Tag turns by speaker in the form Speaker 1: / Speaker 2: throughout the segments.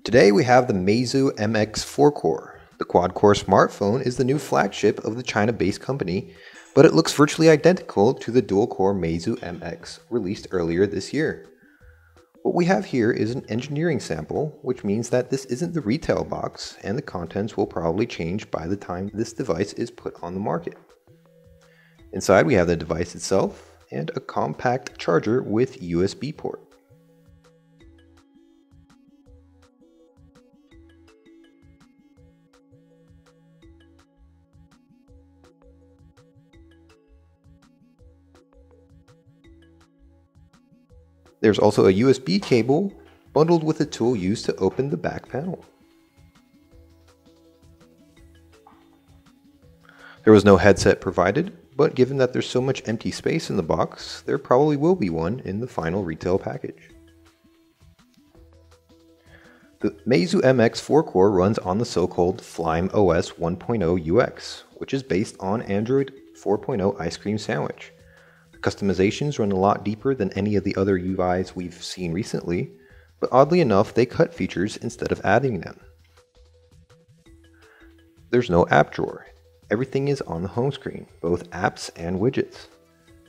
Speaker 1: Today we have the Meizu MX 4-core. The quad-core smartphone is the new flagship of the China-based company, but it looks virtually identical to the dual-core Meizu MX released earlier this year. What we have here is an engineering sample, which means that this isn't the retail box, and the contents will probably change by the time this device is put on the market. Inside we have the device itself and a compact charger with USB port. There's also a USB cable bundled with a tool used to open the back panel. There was no headset provided, but given that there's so much empty space in the box, there probably will be one in the final retail package. The Meizu MX 4-core runs on the so-called Flime OS 1.0 UX, which is based on Android 4.0 Ice Cream Sandwich. Customizations run a lot deeper than any of the other UIs we've seen recently, but oddly enough they cut features instead of adding them. There's no app drawer. Everything is on the home screen, both apps and widgets.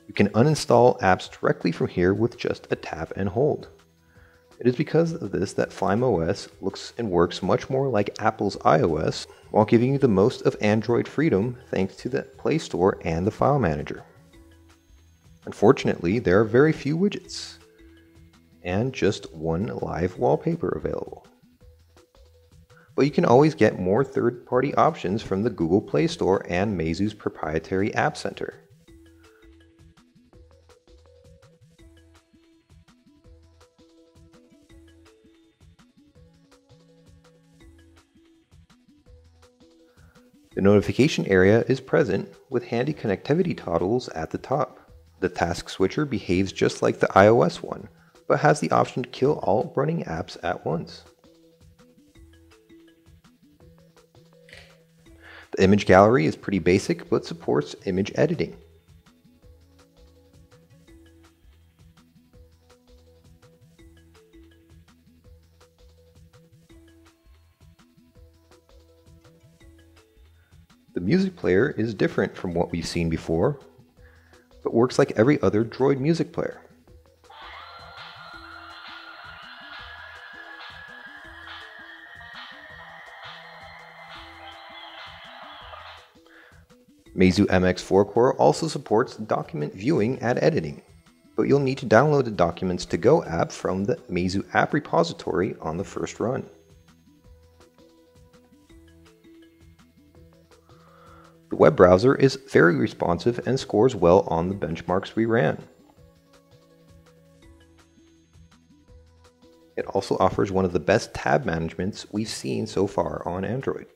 Speaker 1: You can uninstall apps directly from here with just a tap and hold. It is because of this that Flime OS looks and works much more like Apple's iOS, while giving you the most of Android freedom thanks to the Play Store and the file manager. Unfortunately, there are very few widgets, and just one live wallpaper available. But you can always get more third-party options from the Google Play Store and Meizu's proprietary App Center. The notification area is present with handy connectivity toggles at the top. The task switcher behaves just like the iOS one, but has the option to kill all running apps at once. The image gallery is pretty basic, but supports image editing. The music player is different from what we've seen before, but works like every other Droid music player. Meizu MX 4-core also supports document viewing and editing, but you'll need to download the Documents to Go app from the Meizu app repository on the first run. The web browser is very responsive and scores well on the benchmarks we ran. It also offers one of the best tab managements we've seen so far on Android.